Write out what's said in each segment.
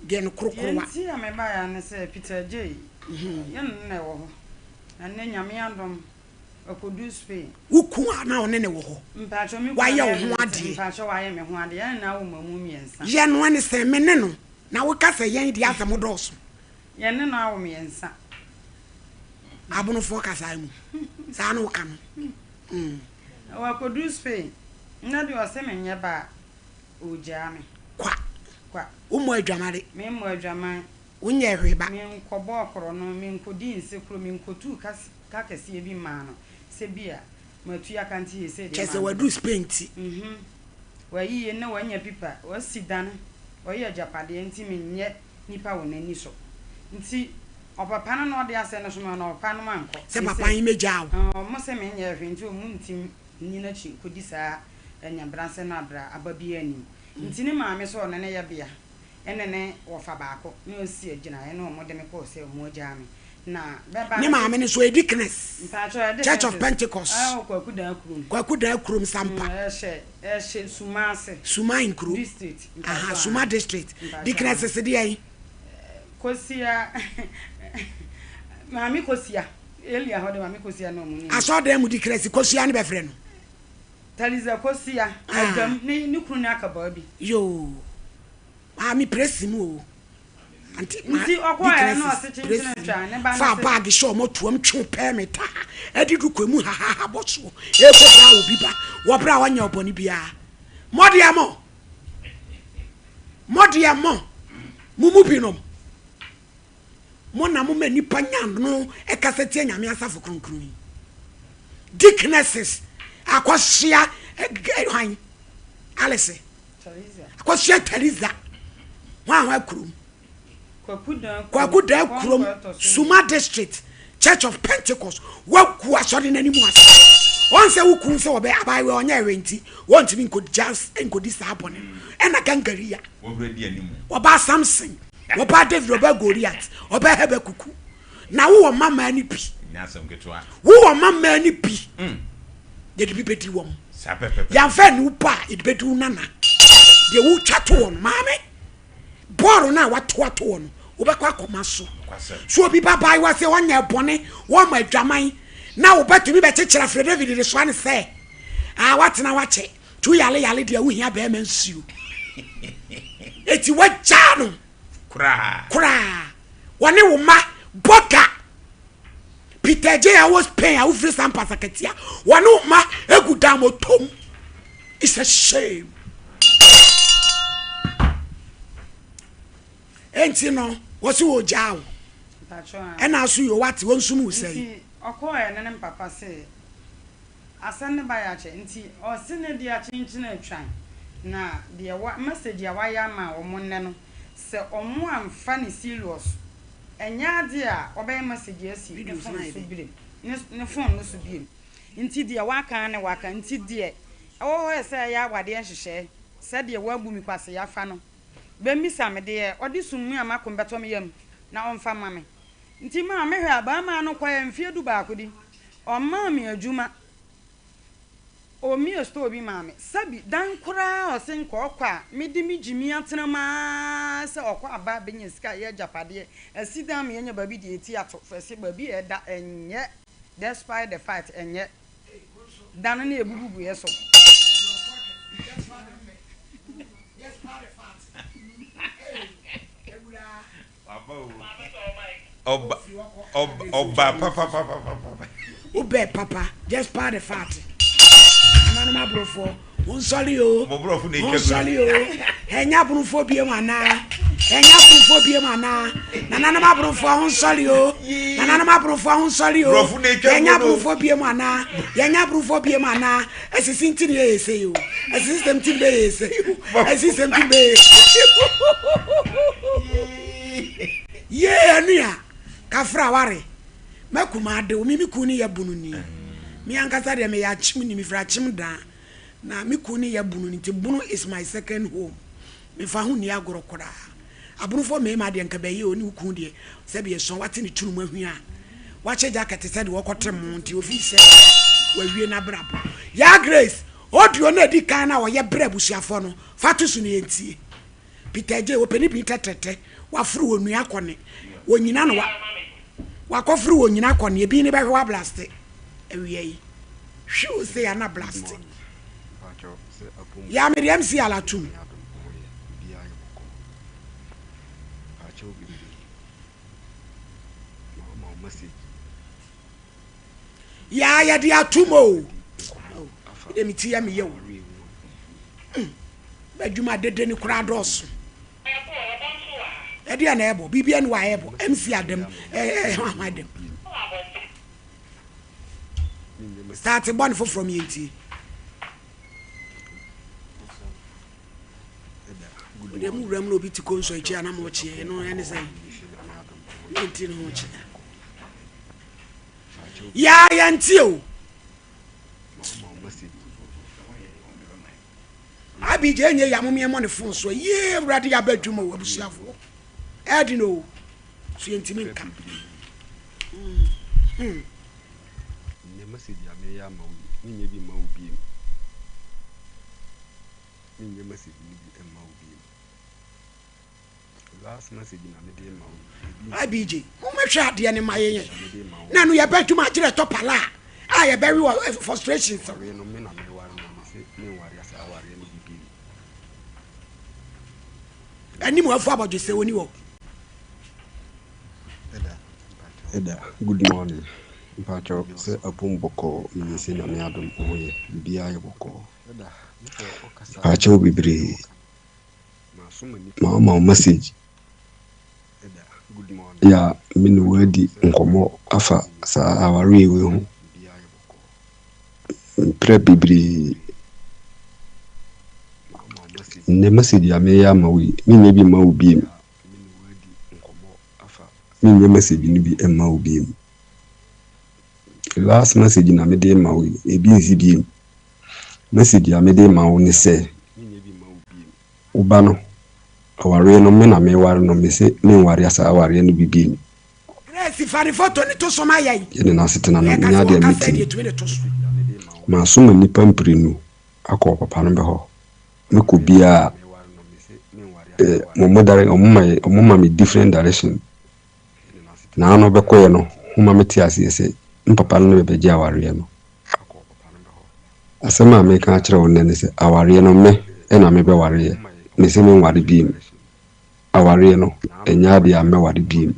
de no krokrowa nti a me ba ya ne se Peter J yan na wo na ne nyame andom akodu Spain wuku ana one ne wo ho mpacho mi wa ye ho ade mpacho wa ye me ho ade yan na wo mamu miensa ye no ane se me ne no na wo ka se yen di asem doso ye ne na wo miensa abono fo ka sa mu sa na wo ka no wa akodu Spain na de o se me nye ba oja me kwa umu adwamare me mu adwaman unye hweba me nkobo okoro no me nkodi nsekro me nkotu ka kese bi ma no se bia matu ya kanti ese de kese wadu Spain ti wa yiye na wanya pipa wa sidan wa ye japade nti me nye nipa wonani so nti opapa no no de ase no so no opa no manko se papa yin mejawo mo se me nye hwe nti o mu ntim ni na chi kodi saa enya branse na bra ababia ni nti ni maame so no ne ye bia enene wo fa baako ne osi agina ene o mo de me ko se o mo jame na beba ni maame ne so edikness Church of Pentecost kwakuda kurum sampa suma in kru district suma district dikness se de ai kosia maame kosia elia ho de maame kosia no mu ni aso de mu dikness kosia ne be frɛ no taliza kosia agam ni kru ni akaba bi yo mi presi mu o anti okwa no asechinchina twa ne ba fa bag show mo tuom twu permit edidu kwemu ha boso e ko bra obi ba wo bra wanya oboni bia modiamo mumu binom mo na mo mani panya no e kasete nyame asafo kronkron dicknesses akosia hwan Alice akosia Teresa wa kurum kwakuda kurum Suma district Church of Pentecost waku asori nanimu asa on se wuku se obe abawe onya ewenti won timi nkodi jazz nkodi sabone ena gangaria obredi animu oba Samson oba David oba Goliath oba Habakuku na wo mama ani bi nyasem ketwa wo mama ani bi de bi bedi wom ya fa ni upa e bedi nana de wo twato won mame boro na wato won obekwa komaso so obi babai wa se onya bone wo ma adwaman na obetumi be chechera Fred David de so an se watena wache tu yale de wo hia be mansuo eti waja no kura wone wo ma boka Peter J was paying a free sampa sakatia wone wo ma egudam otom. It's a shame. Enti no wosi wo jawo ena asu yo wati won sumu sei okoye ne papa se asane ba ya che nti o se ne dia chinchina atwan na dia wa message ya wa ya ma o monne no se omo amfa ne serious enya ade a obey message asi ne phone no so biem nti dia wa kan ne wa kan nti dia o ho se ya wade nhehye se dia wa bu mi kwase ya fa no be misa me de odi sunmu amako beto me yam na onfa mame nti ma me hwe aba ma no kwa mfie du ba akodi o ma me adwuma o mi sto bi ma me sabi dan kura o sen ko kwa me di mi jimi atena ma se okwa aba benye sika ye japade asida me nya ba bi di eti ato fese ba bi e da enye despite the fight enye dan na ebububu ye so Oba papa Ube papa just part the fat anana mabrofo won soli o mo brofo na ikegu soli o enya brofo biem ana nanana mabrofo won soli o nanana mabrofo won soli o enya brofo biem ana yenya brofo biem ana asisi ntini yese yo asisi ntini be yese asisi ntini be ye anua kafra ware makuma de o mimi kuni ya bunu ni mi ankasa de me ya chim ni mi fra chim da na mi kuni ya bunu ni te bunu is my second home me fa hu ni agoro kora abunu fo me ma de nka be ye oni ku de se be so wate ni tunu mahu a wa che jacket se de wo kotrem nti ofi se wa wie na brabo ya Grace odio na di kan na wo ye brabusuafo no fatu su ni entie Peter J openi Peter tete wa furu onua akone onyina no wa kofuru onyina akone ebi ni be wa blast ewie yi hwe say ana blast ya me MC alatum ya di atumo emiti ya me ye wo badwuma dede ni kura doso edi na ebo bibia ni wa ebo MC Adam Adam start born from yenti de mu ram no bi ti konso echi ana mo chi no ene sai yenti no chi ya yanti o abi je nye ya momie mo ne fon so ye brade ya badwuma wo abusuafo edi no so yenti min kam ne message ya me ya ma wo ni bi ma wo bi ni message ni bi ma wo bi last message na me de ma wo abi je mo mehwa ade ne maye na no ya badwuma kire topala a ya very frustration so no me na me war no me se me war ya sa war ya ni bi ani mo afu abajo se woni wo Eda good morning Mpacho se apum boko mi se na me adom oye bibia ye boko Mpacho bibiri ma message good morning ya minu wadi nkomo afa sa awari ewe hu pre bibiri ne message ya me ya ma wi mi bi ma obi mi message ni bi emma obi last message na me de ma wi ebi nzi bi message ya me de ma wo ni se uba no aware no me na me ware no me se me ware asa aware no bibi Grace fari photo ni to soma yai ye na setena na nya de meti ma soma ni pampri no akọ papa no be ho me ko bia mo modare omuma me different direction na no be koye no huma meti asese mpapa no be gya aware no asema me ka kire won ne se aware no me na me be ware me se me ware bi aware no enya de ame ware bi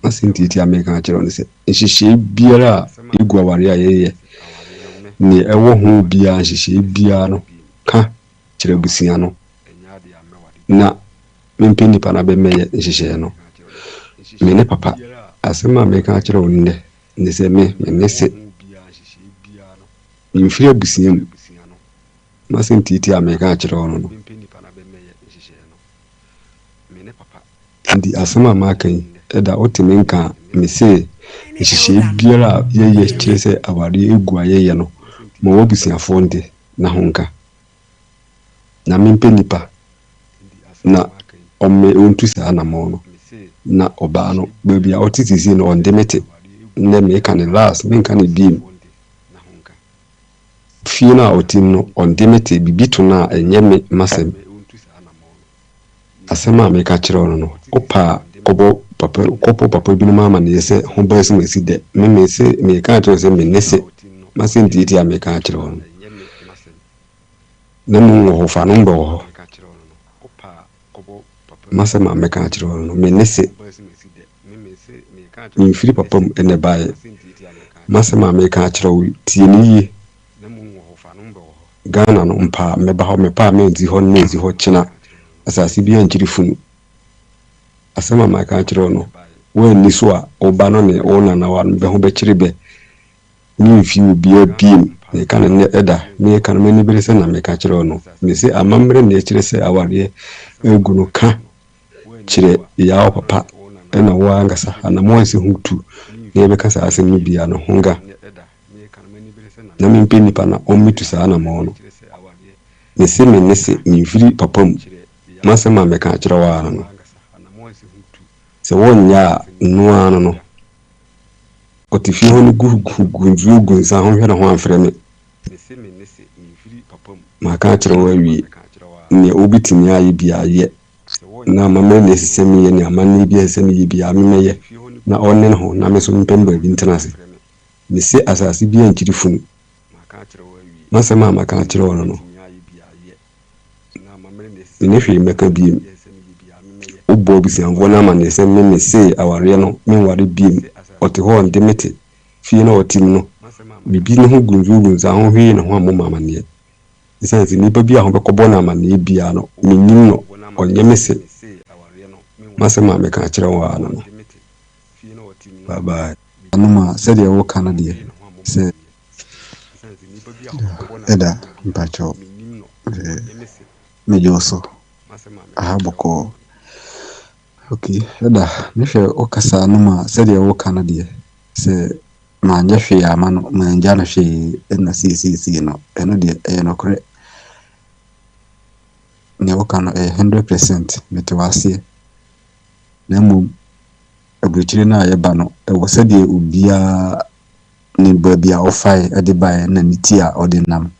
asintiti ame ka kire won se nhihye biara egu aware ayeye ni ewo hu bia nhihye bia no ka kire busia no na mempeni pa na be meye nhihye no me ne papa asema me ka kire won ne se me se infire busia mu masintiti ame ka kire won no ndi asema makan eda otimenka me se nhihye biara ye kire se aware egu ayeye no mo wobusia fonde na honka na mempeni pa na ome ontu sa na mo no na oba no babia otitisi no ondemete ne me kan last me kan bim fina otim no ondemete bibitu na enyeme masem asema me ka kire ono no opa kobo papa bi no mama ne se ho ba se mesi de me se me ka kire se me nese masenti ti ame ka kire ono na mu ho fa no ndo masema me ka kire ono me nese mi firi papa ene bae masema me ka kire tie ni yi Ghana no mpa me ba ho me pa me nzi ho ne nzi ho kina asasi bi anjiri funu asema ma ka kire ono we ni so a oba no ne ona na wa be ho be kire be ni mfi obi abiem ne kan ne eda me kan me ni bere se na me ka kire ono me se amamre ne kire se aware egu no ka kire ya papa ena wa ngasa ana mo anse hutu ne be kasa asemi bia no honga na mempeni pa na omitu sa na mo no me se me nese mfiri papa mu masema me ka kire wa no se wonya noa no otifi ho ni gugu nsa ho hwe na ho amfre me ma ka kire wa wi ne obitimi aye bia ye na mama ne sisemi ye ne amani bia semi ye bia memeye na onne ho na me so mpemba bi ntenase me se asase bia nkiri funu masema maka kire wono no ne hwe meka bi obo bi se anvo na amane se me se aware no me ware bi ote ho ndemete fie na otim no bibi ne ho gunzu ho hwe ne ho amoma amane isanzi ni babi aho bekobo na amane bia no menim no onye mese masema meka kire wo ano no bye bye anuma said ya wo Canada se eda mpacho mejoso ahaboko okay eda mefe okasa anuma said ya wo Canada se manja hwe ya mano manja na hwe na CCC no eno de no kore ne wokano 100% metewase na mu abuchire na yeba no wo sede ubia ne babia ofai ade bae na nitia odinam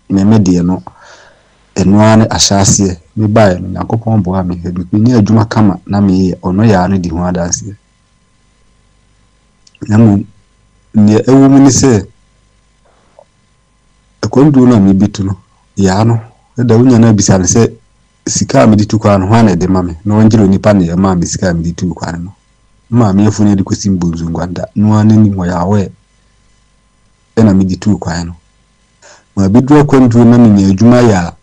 me de no eno ane ahyase me bae no yakopon bo ha me hedu ni adwuma kama na me ono ya no di ho adanse na mu ne ewu mi ni se akondu na me bitu no ya no da wunya na bisa ne se sika me ditu kwa no ha na de mame no njiro nipa ne ya ma me sika me ditu kwa no ma me afuni de kwesi mbunzu ngwanda no ane ni mo ya we ena me ditu kwa no ma bidro akondu na me adwuma ya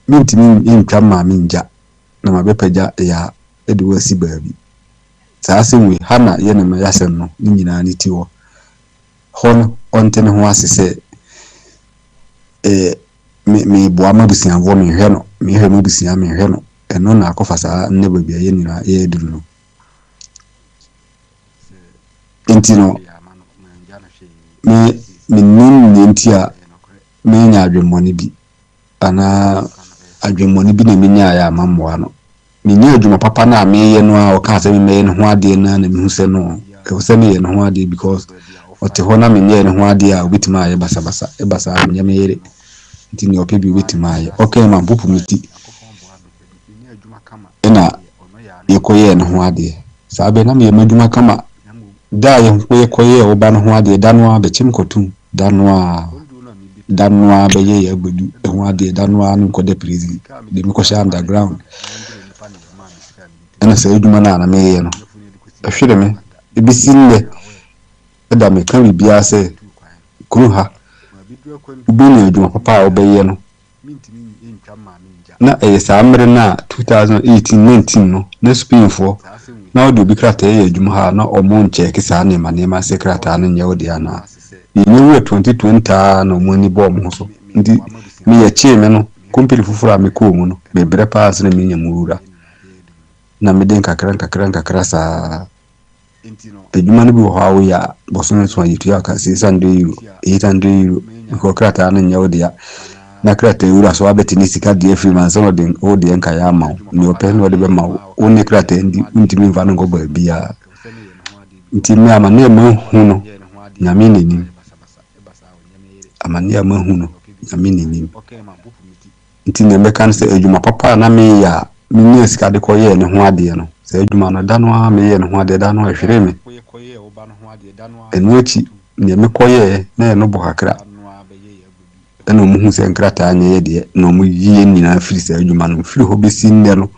mintimi intwa ma me nja na ma bepaja ya ede wasi baabi saase we hana ye na ma yasem no ni nyina ni tiwo hono ontene ho asese me boa mabusia vo me hwe no me hwe mabusia me hwe no eno na akofasa ne baabi ye nyina ye eduru no entino me nim nentia me nya adwemmoni bi ana adwemmoni bi na me nya ya mammoa no me nya adwuma papa na me ye no a o ka se me no ho ade na me hu se no e se me ye no ho ade because ote ho na me nya no ho ade a obitima ye basa e basa me me yere ntini opebi obitima ye okay ma bupu miti ena yekoye no ho ade sabe na me madwuma kama da ye koye oba no ho ade danwa be chimkotu danwa be ye agbedu ho ade danwa no kode prison de me ko sha underground ana se eduma na me ye no ahwere me ebisinle eda me kan bibia se kuru ha ubuni eduma papa obeye no na sa amre na 2018-19 no na Spain for na odi bi krata ye eduma ha na omo ncheke sa ne ma secretary no nye odi ana yewe 2020 no moni bom so ndi mi ye cheme no kompili fufura me ko mu no be bre pass na mi nyamura na me den kakra sa eduma no bi ho awo ya boso so yitu ya ka 600 euro 800 euro ko krata no nye odi ya na krata euro so abeti ni sika die free man so den odi enka ya ma ni open no de be ma oni krata ndi ntimi mfa no go ba bia ntimi ama na ma hu no nyame ni amani ama hu no nyame ni ntimi me kan se eduma papa na me ya me sika de ko ye ne ho ade no se eduma no da no a me ye ne ho ade da no ahwere me enuachi ne me ko ye na no bo kakra ena mu hu se nkrata anya ye de no mu yie nyina firi se eduma no firi ho besi nne no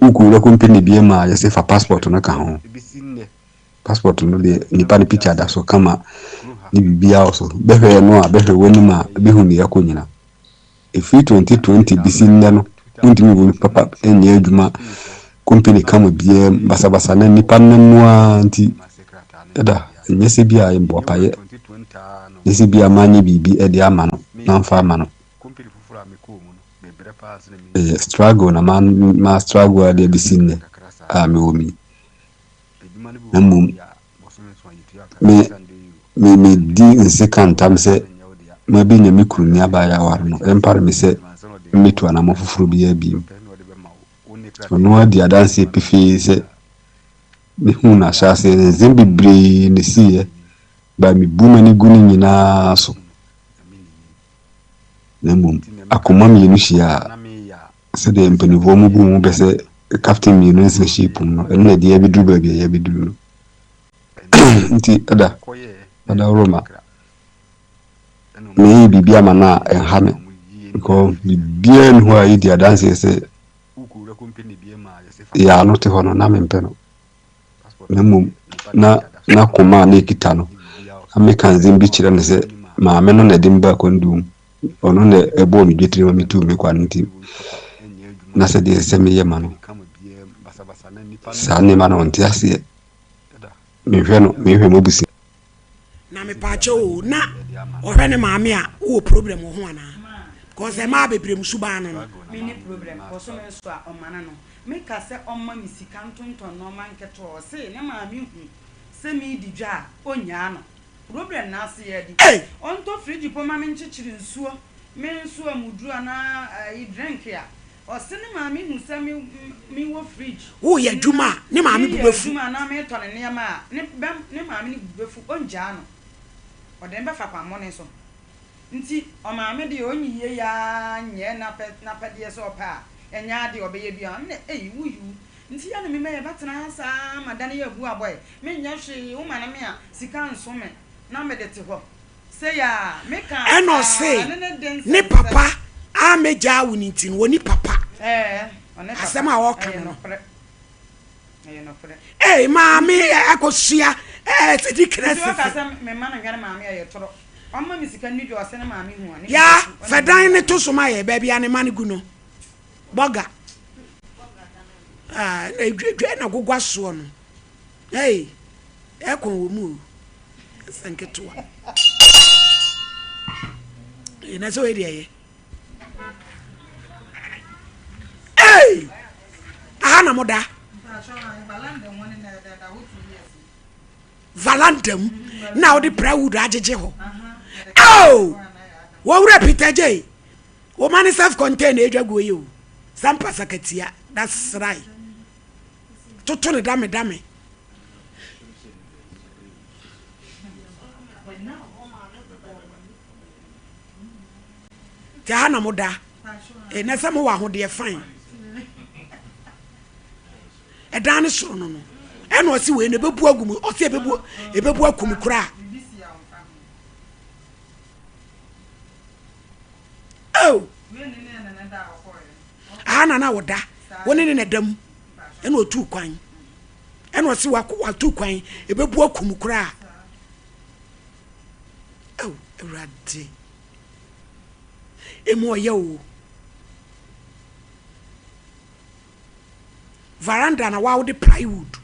ukura company bi ma ya se fa passport no ka ho passport no de nipa ni picture da so kama ni bibia also behwe no a behwe woni ma bihu ni yakonyina efi 2020 bisi nne no ntimi bo papa enye adwuma company kama bia basa na nipa nno anti eda nyese bia yimbo paye nyese bia manye bibi ede ama no na mfa ama no struggle na ma struggle ade bisi nne a me omi me di nsekantam se ma bi nya mikru ni abaya war no empare me se mitu ana mofufuru bi abi ono adi adanse pifi se me hu na shase zembibre ne siye ba mi buma ni guni nyina so nemu akoma mi nuhia said the Impenivomu boom, Besse, Captain Munis and sheep, and the Abbey Drubaby, Abbey Dru. Ada Roma. Maybe be a mana and hammer. Because bien who are the dances say, ya not a honor, Namin Peno. Nemum na kuma Nikitano. American Zimbichi and say, my men on a dimba condom, or on a bone getting me to make one team. Nasa de semi yamano. Sani man on Tiasia. Me mobisi. Na me pacho na ohwene maame a wo problem ho ana cause e ma bebrem suba no mini problem cause me so a omana no me ka se omma mi sika ntonton no man keto se ne maame hu se mi di dwa onya no problem na se ye di onto fridge po ma me nchichiri nsuo me nsuo muduru na I drink ya o se ne maame hu se mi wo fridge wo ye dwuma ne maame bubefu dwuma na me to ne ma ne maame ni bubefu onja no o dem ba fa kwa mo ne so nti o maame de onyiye ya nye na pede so pa enya de obeye bia na wuyu nti ya no me me batena sa madane ya bu aboy me nya hwe wo ma na me a sika nso me na me de te ho se ya me ka eno se ni papa a meja woni nti woni papa asema a wo kan no maame akosua ti dikness me ma na gane maame aye toro amma mi sika nidi o se na maame hu ani ya fedan ne to so ma ye ba bia ne ma ne gu no boga dwe na gogwa so no ekon wo mu sanketua ina so edi ye aha na moda Valandem now the proud ajeje ho wo repeat je wo man self contained edwago yi o sampa sakatia that's right toto ne dame ta na moda na samo wa ho de fine dan so no eno osi we ne bebu agum osi ebebu akum kura ana na woda woni ne dam eno otu kwan eno osi wa tu kwan ebebu akum kura erade emo ye o veranda na wa wo de plywood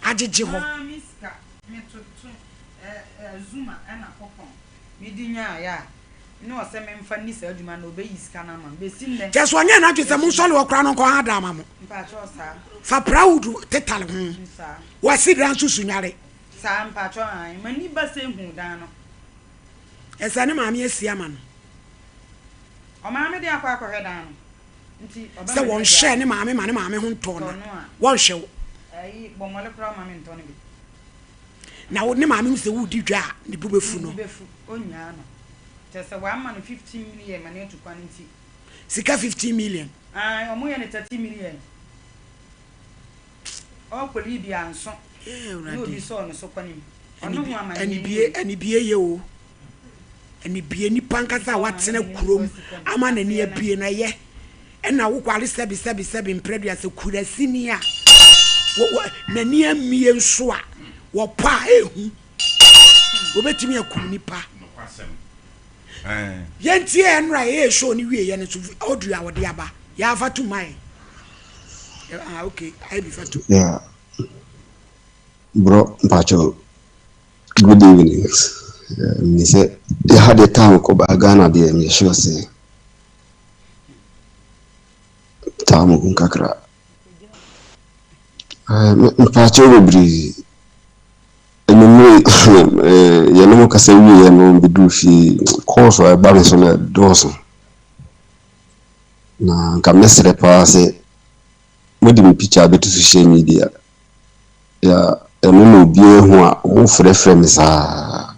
ajeje ho miska metoto zuma ana popon midinya ya no se memfa ni sa aduma na obeyi ska na ma besi nne je so nya na twese mu sole okra no ko ha da ma mo mpa cho sa fa plywood tetal ho sa wa sidran susu nyare sa mpa cho an mani ba se hu dan no esa ne maame asia ma no o maame de akwa dan no nti se won hye ne maame ma ne maame ho nto na won hye ai bomole kra maame nto ne bi na wo ne maame se wo di dwa ne bubefu no bubefu onya no tese wa ma no 15 million ma ne tukwa nti sika 15 million omo ye ne 30 million o kweli bi anso no bi so no so kwanim ono hu ama ani bie ye o ani bie ni pankasa watena kurom ama na ne abie na ye ena wo kwale sebi mpredua se kurasini a na ni amie nso a wo pa ehu obetimi akum nipa yentie enra ye show ni wie ye ne so audio a wode aba ya afa to mai okay I be fatu yeah bro mpacho good evening me say they had a time ko ba Ghana there me sure say tamu kunkakra mpacho bobri enumre yeno kasa wi yeno bidu fi course wa ba me so na doso na kamesre pa se modi mi picture betu social media ya eno no bie ho a wo frefre me sa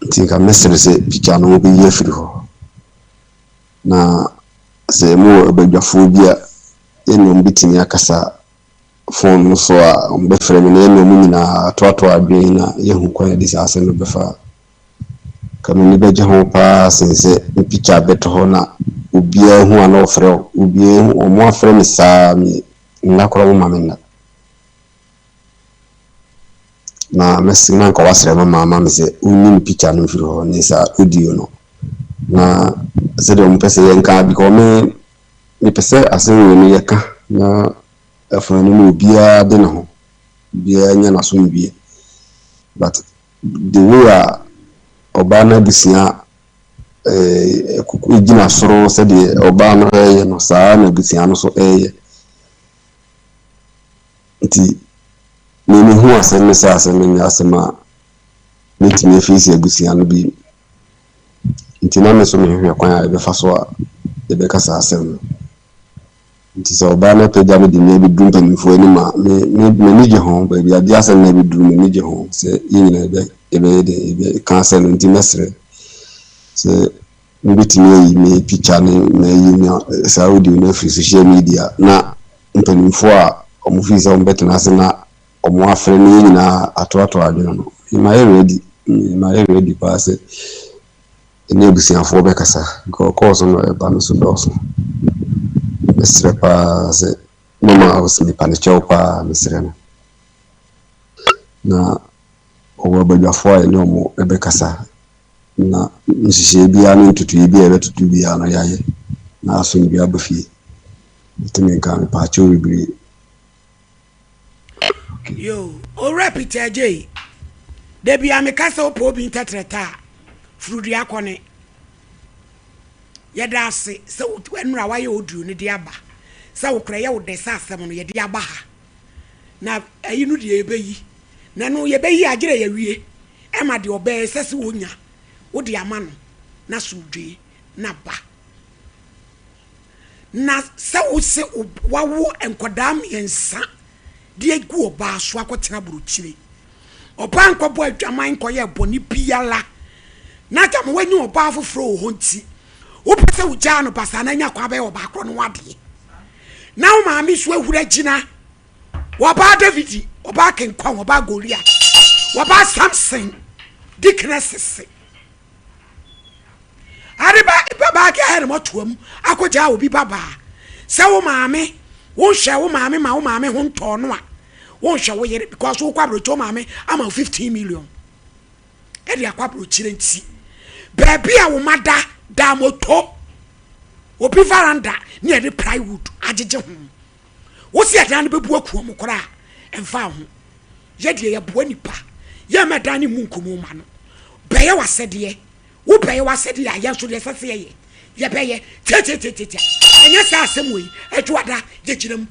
tinka mesre se picture no bi yefiri ho na se mo badwafo bia eno mbitini akasa phone so a mbefrɛ me na eno mu nyina toato adwen na yehu kwan de sase no befa kama ni beje ho pa sense picture beto ho na obia hu ana ofrɛ obia hu omo afrɛ me saa me nakora mo mamena na mesina nka wasrɛ mama me se unim picture no mfiri ho ni sa audio no na se de mpese yenka because me pese asen we yeka na afanu no obia de na ho bia nya na so bia but the way obana bisia kuku gina soro se de obana eye no saa na bisia no so eye nti me hu asen me sa asen me asema nitime fisi abusia no bi nti na me so me hwe kwan a be fa so a be kasa asen nti so obana peja me de me bi dum panifo ni ma me ni je ho ba bi ade asen na bi dum me ni je ho se yina be cancel nti mesre se mbitimi yi me picture na yi na Saudi na free social media na mpanifo a omo visa on betna asen na omo afre ni nyina atoato adweno no my ready pass ene busiafo be kasa go cause no e ba no so doso mesre pa se mama osmi panichao pa mesre no na owo badwafo a ene omo e be kasa na nsihye bia no ntutu bia e betutu bia no yaye na aso bia bafie itime kan pa cho bibiri yo o repeat aj de bia me kasa opo bi ntetreta frudi akone yeda ase se enura waye oduru ne de aba se wokra ye wo de sasem no ye de aba ha na ayi no de ebeyi na no ye beyi agire ye wie e ma de obe sese wonya wo de ama no na sudwe na ba na se wo se wawo enkodam yensa de egu oba so akotena buruchire oba nkobo adwaman koye boni biala na jam wanyi oba foforo ho nti wo pese wo ja no pasa na nya kwa be oba akro no wade na wo ma mi so ahura gina wo ba David oba kenkwa wo ba Goliath wo ba Samson diknesses ariba baba ke here motuam akoja obi baba se wo maame wo hwe wo maame ma wo maame ho nto no a wo hwe wo yere because wo kwabro to maame ama 15 million e dia kwabro chire nti baby a wo mada da moto obi varanda ne e de plywood ajeje ho wo si adan no bebu akuo kora emfa ho ye de ye bo nipa ye medan ni munkumu ma no beye wasede wo beye wasede ya ye so de sese ye beye tete enya sa asem we adwada ye giram